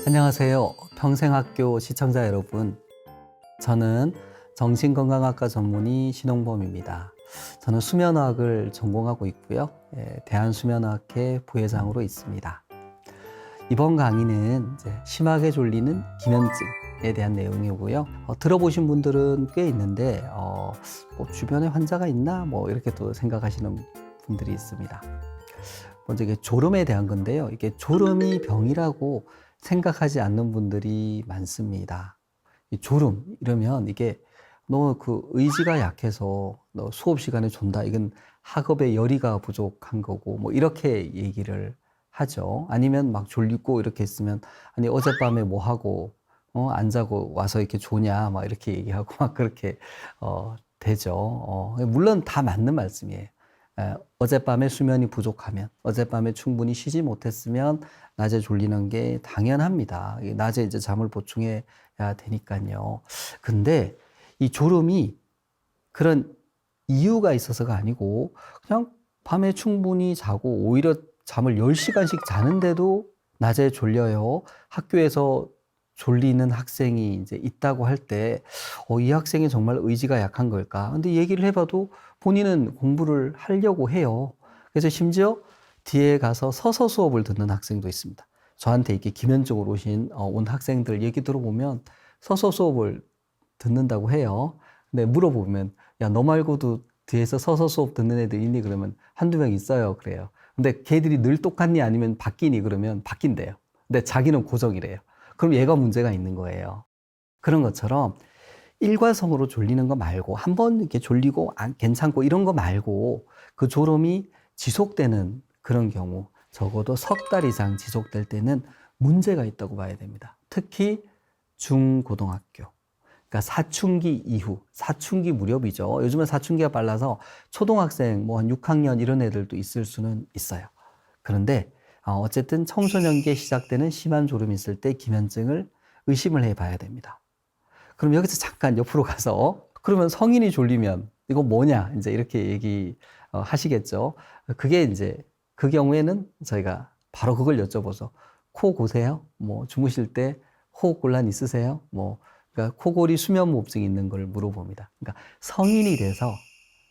안녕하세요. 평생학교 시청자 여러분. 저는 정신건강학과 전문의 신홍범입니다. 저는 수면의학을 전공하고 있고요. 대한수면의학회 부회장으로 있습니다. 이번 강의는 이제 심하게 졸리는 기면증에 대한 내용이고요. 들어보신 분들은 꽤 있는데 뭐 주변에 환자가 있나? 뭐 이렇게 또 생각하시는 분들이 있습니다. 먼저 이게 졸음에 대한 건데요. 이게 졸음이 병이라고 생각하지 않는 분들이 많습니다. 이 졸음 이러면 이게 너 그 의지가 약해서 너 수업 시간에 존다. 이건 학업에 열의가 부족한 거고 뭐 이렇게 얘기를 하죠. 아니면 막 졸리고 이렇게 있으면 아니 어젯밤에 뭐 하고 안 자고 와서 이렇게 조냐 막 이렇게 얘기하고 막 그렇게 되죠. 물론 다 맞는 말씀이에요. 어젯밤에 수면이 부족하면, 어젯밤에 충분히 쉬지 못했으면 낮에 졸리는 게 당연합니다. 낮에 이제 잠을 보충해야 되니까요. 근데 이 졸음이 그런 이유가 있어서가 아니고 그냥 밤에 충분히 자고 오히려 잠을 10시간씩 자는데도 낮에 졸려요. 학교에서 졸리는 학생이 이제 있다고 할 때, 이 학생이 정말 의지가 약한 걸까? 근데 얘기를 해봐도 본인은 공부를 하려고 해요. 그래서 심지어 뒤에 가서 서서 수업을 듣는 학생도 있습니다. 저한테 이렇게 기면적으로 온 학생들 얘기 들어보면 서서 수업을 듣는다고 해요. 근데 물어보면, 야, 너 말고도 뒤에서 서서 수업 듣는 애들 있니? 그러면 한두 명 있어요. 그래요. 근데 걔들이 늘 똑같니? 아니면 바뀌니? 그러면 바뀐대요. 근데 자기는 고정이래요. 그럼 얘가 문제가 있는 거예요. 그런 것처럼 일과성으로 졸리는 거 말고 한 번 이렇게 졸리고 괜찮고 이런 거 말고 그 졸음이 지속되는 그런 경우 적어도 석 달 이상 지속될 때는 문제가 있다고 봐야 됩니다. 특히 중고등학교. 그러니까 사춘기 이후, 사춘기 무렵이죠. 요즘은 사춘기가 빨라서 초등학생, 뭐 한 6학년 이런 애들도 있을 수는 있어요. 그런데 어쨌든 청소년기에 시작되는 심한 졸음이 있을 때 기면증을 의심을 해봐야 됩니다. 그럼 여기서 잠깐 옆으로 가서 그러면 성인이 졸리면 이거 뭐냐 이제 이렇게 얘기 하시겠죠. 그게 이제 그 경우에는 저희가 바로 그걸 여쭤보죠. 코 고세요? 뭐 주무실 때 호흡 곤란 있으세요? 뭐 그러니까 코골이 수면무호흡증이 있는 걸 물어봅니다. 그러니까 성인이 돼서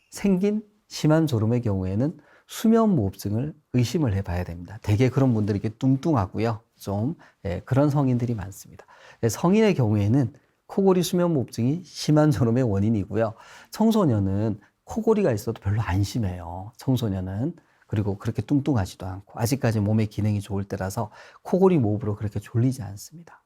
생긴 심한 졸음의 경우에는 수면무호흡증을 의심을 해봐야 됩니다. 대개 그런 분들이 이렇게 뚱뚱하고요. 좀 그런 성인들이 많습니다. 성인의 경우에는 코골이 수면무호흡증이 심한 졸음의 원인이고요. 청소년은 코골이가 있어도 별로 안 심해요. 청소년은. 그리고 그렇게 뚱뚱하지도 않고 아직까지 몸의 기능이 좋을 때라서 코골이 모흡으로 그렇게 졸리지 않습니다.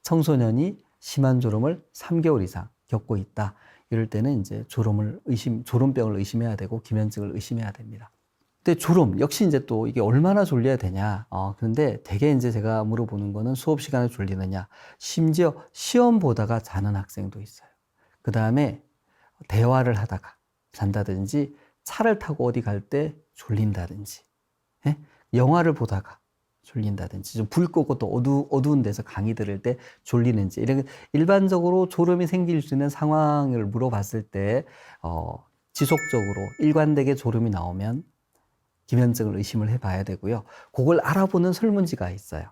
청소년이 심한 졸음을 3개월 이상 겪고 있다. 이럴 때는 이제 졸음병을 의심해야 되고 기면증을 의심해야 됩니다. 근데 졸음 역시 이제 또 이게 얼마나 졸려야 되냐. 그런데 되게 이제 제가 물어보는 거는 수업 시간에 졸리느냐. 심지어 시험 보다가 자는 학생도 있어요. 그 다음에 대화를 하다가 잔다든지 차를 타고 어디 갈 때 졸린다든지, 예? 영화를 보다가 졸린다든지, 좀 불 끄고 또 어두운 데서 강의 들을 때 졸리는지, 이런 일반적으로 졸음이 생길 수 있는 상황을 물어봤을 때, 지속적으로 일관되게 졸음이 나오면 기면증을 의심을 해봐야 되고요. 그걸 알아보는 설문지가 있어요.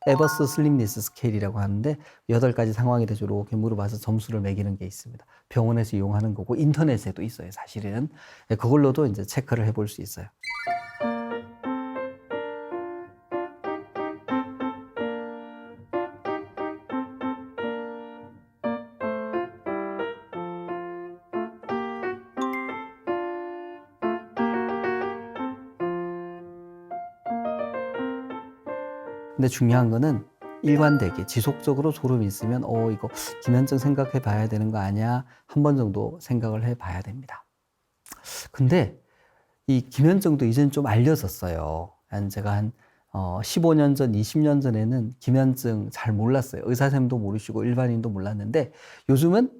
에버스 슬립니스 스케일이라고 하는데 8가지 상황에 대해서 이렇게 물어봐서 점수를 매기는 게 있습니다. 병원에서 이용하는 거고 인터넷에도 있어요. 사실은 그걸로도 이제 체크를 해볼 수 있어요. 근데 중요한 거는 일관되게 지속적으로 졸음이 있으면 이거 기면증 생각해 봐야 되는 거 아니야? 한 번 정도 생각을 해 봐야 됩니다. 근데 이 기면증도 이제는 좀 알려졌어요. 제가 한 15년 전, 20년 전에는 기면증 잘 몰랐어요. 의사쌤도 모르시고 일반인도 몰랐는데 요즘은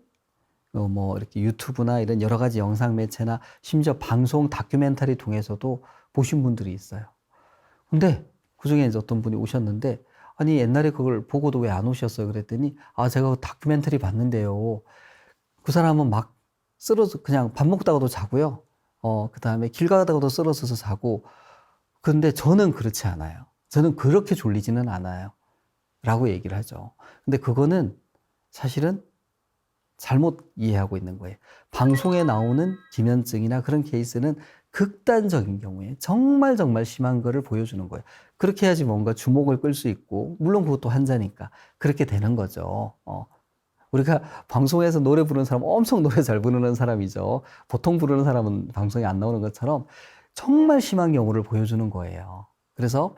뭐 이렇게 유튜브나 이런 여러 가지 영상 매체나 심지어 방송 다큐멘터리 통해서도 보신 분들이 있어요. 근데 그중에 이제 어떤 분이 오셨는데 아니 옛날에 그걸 보고도 왜 안 오셨어요? 그랬더니 제가 그 다큐멘터리 봤는데요. 그 사람은 막 쓰러져 그냥 밥 먹다가도 자고요. 그 다음에 길 가다가도 쓰러져서 자고. 근데 저는 그렇지 않아요. 저는 그렇게 졸리지는 않아요. 라고 얘기를 하죠. 근데 그거는 사실은 잘못 이해하고 있는 거예요. 방송에 나오는 기면증이나 그런 케이스는 극단적인 경우에 정말 정말 심한 거를 보여주는 거예요. 그렇게 해야지 뭔가 주목을 끌 수 있고, 물론 그것도 환자니까 그렇게 되는 거죠. 우리가 방송에서 노래 부르는 사람 엄청 노래 잘 부르는 사람이죠. 보통 부르는 사람은 방송에 안 나오는 것처럼 정말 심한 경우를 보여주는 거예요. 그래서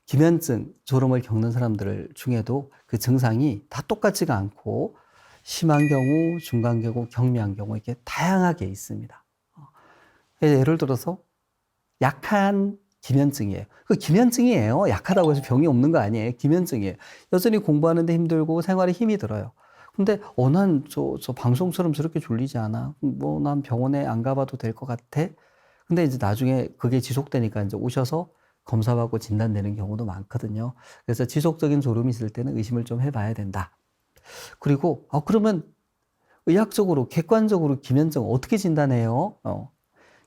기면증, 졸음을 겪는 사람들 중에도 그 증상이 다 똑같지가 않고 심한 경우, 중간 경우, 경미한 경우 이렇게 다양하게 있습니다. 예를 들어서 약한 기면증이에요. 그 기면증이에요. 약하다고 해서 병이 없는 거 아니에요. 기면증이에요. 여전히 공부하는데 힘들고 생활에 힘이 들어요. 근데 난 저 방송처럼 저렇게 졸리지 않아. 뭐 난 병원에 안 가봐도 될 것 같아. 근데 이제 나중에 그게 지속되니까 이제 오셔서 검사받고 진단되는 경우도 많거든요. 그래서 지속적인 졸음이 있을 때는 의심을 좀 해봐야 된다. 그리고 그러면 의학적으로 객관적으로 기면증 어떻게 진단해요?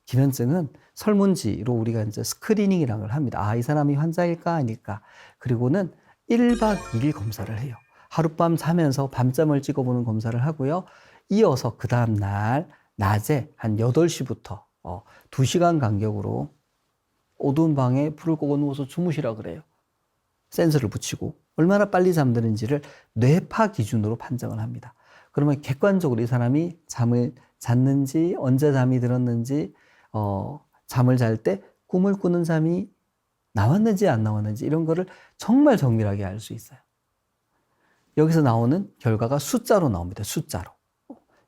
기면증은 설문지로 우리가 이제 스크리닝이라는 걸 합니다. 이 사람이 환자일까 아닐까. 그리고는 1박 2일 검사를 해요. 하룻밤 자면서 밤잠을 찍어보는 검사를 하고요. 이어서 그 다음날 낮에 한 8시부터 2시간 간격으로 어두운 방에 불을 끄고 누워서 주무시라 그래요. 센서를 붙이고 얼마나 빨리 잠드는지를 뇌파 기준으로 판정을 합니다. 그러면 객관적으로 이 사람이 잠을 잤는지, 언제 잠이 들었는지, 잠을 잘 때 꿈을 꾸는 잠이 나왔는지 안 나왔는지 이런 거를 정말 정밀하게 알 수 있어요. 여기서 나오는 결과가 숫자로 나옵니다. 숫자로.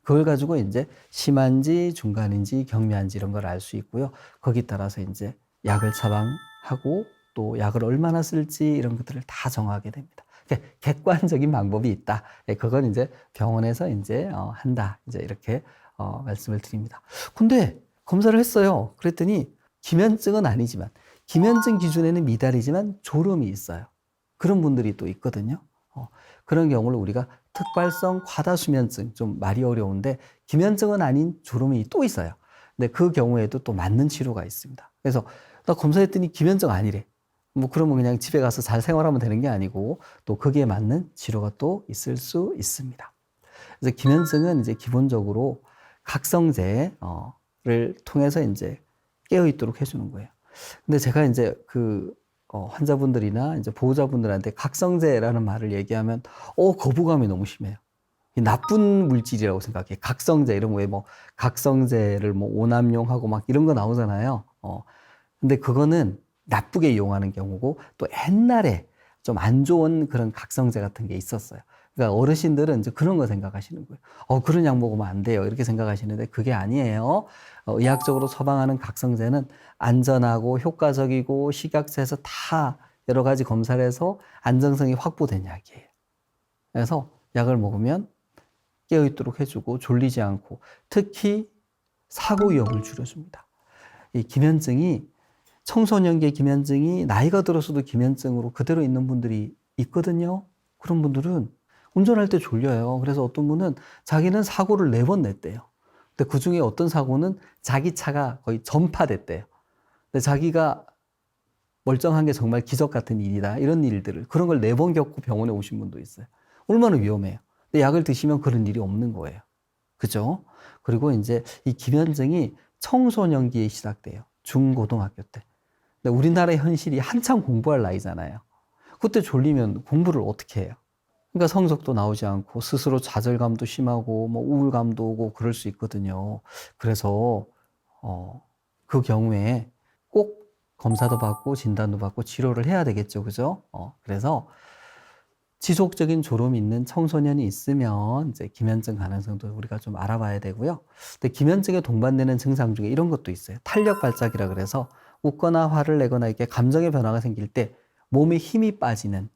그걸 가지고 이제 심한지, 중간인지, 경미한지 이런 걸 알 수 있고요. 거기에 따라서 이제 약을 처방하고 또 약을 얼마나 쓸지 이런 것들을 다 정하게 됩니다. 객관적인 방법이 있다. 그건 이제 병원에서 이제 한다. 이제 이렇게 말씀을 드립니다. 근데 검사를 했어요. 그랬더니 기면증은 아니지만 기면증 기준에는 미달이지만 졸음이 있어요. 그런 분들이 또 있거든요. 그런 경우를 우리가 특발성 과다수면증, 좀 말이 어려운데 기면증은 아닌 졸음이 또 있어요. 근데 그 경우에도 또 맞는 치료가 있습니다. 그래서 나 검사했더니 기면증 아니래. 뭐 그러면 그냥 집에 가서 잘 생활하면 되는 게 아니고 또 거기에 맞는 치료가 또 있을 수 있습니다. 그래서 기면증은 이제 기본적으로 각성제를 통해서 이제 깨어 있도록 해주는 거예요. 근데 제가 이제 환자분들이나 이제 보호자분들한테 각성제라는 말을 얘기하면 거부감이 너무 심해요. 나쁜 물질이라고 생각해. 각성제 이런 거에 뭐 각성제를 뭐 오남용하고 막 이런 거 나오잖아요. 근데 그거는 나쁘게 이용하는 경우고 또 옛날에 좀 안 좋은 그런 각성제 같은 게 있었어요. 그러니까 어르신들은 이제 그런 거 생각하시는 거예요. 그런 약 먹으면 안 돼요. 이렇게 생각하시는데 그게 아니에요. 의학적으로 처방하는 각성제는 안전하고 효과적이고 식약처에서 다 여러 가지 검사를 해서 안정성이 확보된 약이에요. 그래서 약을 먹으면 깨어있도록 해주고 졸리지 않고 특히 사고 위험을 줄여줍니다. 이 기면증이 청소년기의 기면증이 나이가 들어서도 기면증으로 그대로 있는 분들이 있거든요. 그런 분들은 운전할 때 졸려요. 그래서 어떤 분은 자기는 사고를 4번 냈대요. 근데 그 중에 어떤 사고는 자기 차가 거의 전파됐대요. 근데 자기가 멀쩡한 게 정말 기적 같은 일이다. 이런 일들을, 그런 걸 4번 겪고 병원에 오신 분도 있어요. 얼마나 위험해요. 근데 약을 드시면 그런 일이 없는 거예요. 그죠? 그리고 이제 이 기면증이 청소년기에 시작돼요. 중고등학교 때. 근데 우리나라의 현실이 한참 공부할 나이잖아요. 그때 졸리면 공부를 어떻게 해요? 그러니까 성적도 나오지 않고 스스로 좌절감도 심하고 뭐 우울감도 오고 그럴 수 있거든요. 그래서 그 경우에 꼭 검사도 받고 진단도 받고 치료를 해야 되겠죠. 그죠? 그래서 지속적인 졸음이 있는 청소년이 있으면 이제 기면증 가능성도 우리가 좀 알아봐야 되고요. 근데 기면증에 동반되는 증상 중에 이런 것도 있어요. 탄력 발작이라 그래서 웃거나 화를 내거나 이렇게 감정의 변화가 생길 때 몸에 힘이 빠지는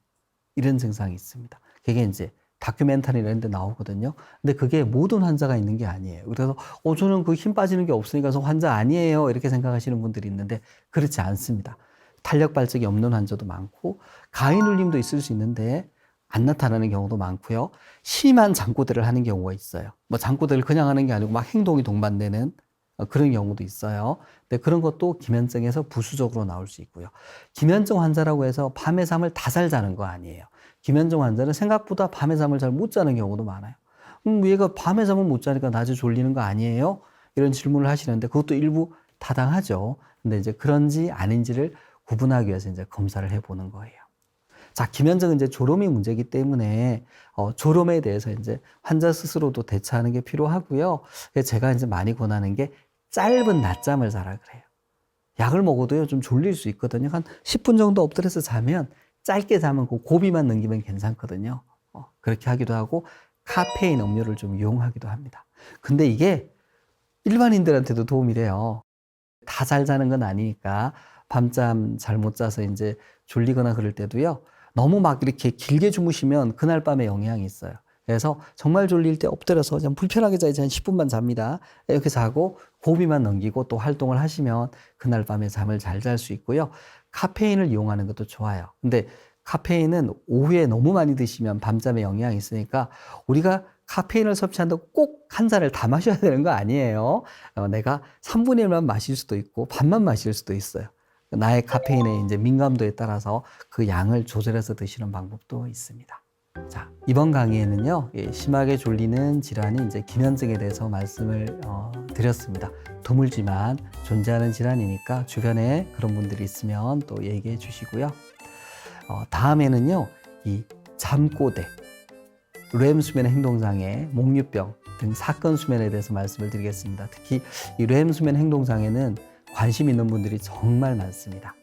이런 증상이 있습니다. 그게 이제 다큐멘터리 이런 데 나오거든요. 근데 그게 모든 환자가 있는 게 아니에요. 그래서 저는 그 힘 빠지는 게 없으니까 저 환자 아니에요. 이렇게 생각하시는 분들이 있는데 그렇지 않습니다. 탄력 발작이 없는 환자도 많고 가위 눌림도 있을 수 있는데 안 나타나는 경우도 많고요. 심한 잠꼬대를 하는 경우가 있어요. 뭐 잠꼬대를 그냥 하는 게 아니고 막 행동이 동반되는 그런 경우도 있어요. 근데 그런 것도 기면증에서 부수적으로 나올 수 있고요. 기면증 환자라고 해서 밤에 잠을 다 잘 자는 거 아니에요. 김현정 환자는 생각보다 밤에 잠을 잘 못 자는 경우도 많아요. 얘가 밤에 잠을 못 자니까 낮에 졸리는 거 아니에요? 이런 질문을 하시는데 그것도 일부 타당하죠. 근데 이제 그런지 아닌지를 구분하기 위해서 이제 검사를 해보는 거예요. 자, 김현정은 이제 졸음이 문제이기 때문에 졸음에 대해서 이제 환자 스스로도 대처하는 게 필요하고요. 제가 이제 많이 권하는 게 짧은 낮잠을 자라 그래요. 약을 먹어도요 좀 졸릴 수 있거든요. 한 10분 정도 엎드려서 자면 짧게 자면 그 고비만 넘기면 괜찮거든요. 그렇게 하기도 하고 카페인 음료를 좀 이용하기도 합니다. 근데 이게 일반인들한테도 도움이 돼요. 다 잘 자는 건 아니니까 밤잠 잘 못 자서 이제 졸리거나 그럴 때도요. 너무 막 이렇게 길게 주무시면 그날 밤에 영향이 있어요. 그래서 정말 졸릴 때 엎드려서 그냥 불편하게 자야지 한 10분만 잡니다. 이렇게 자고 고비만 넘기고 또 활동을 하시면 그날 밤에 잠을 잘 잘 수 있고요. 카페인을 이용하는 것도 좋아요. 근데 카페인은 오후에 너무 많이 드시면 밤잠에 영향이 있으니까 우리가 카페인을 섭취한다고 꼭 한 잔을 다 마셔야 되는 거 아니에요. 내가 3분의 1만 마실 수도 있고 반만 마실 수도 있어요. 나의 카페인의 이제 민감도에 따라서 그 양을 조절해서 드시는 방법도 있습니다. 자, 이번 강의에는요, 심하게 졸리는 질환이 이제 기면증에 대해서 말씀을 드렸습니다. 드물지만 존재하는 질환이니까 주변에 그런 분들이 있으면 또 얘기해 주시고요. 다음에는요, 이 잠꼬대, 렘 수면 행동장애, 목류병 등 사건 수면에 대해서 말씀을 드리겠습니다. 특히 이 렘 수면 행동장애는 관심 있는 분들이 정말 많습니다.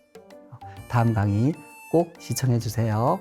다음 강의 꼭 시청해 주세요.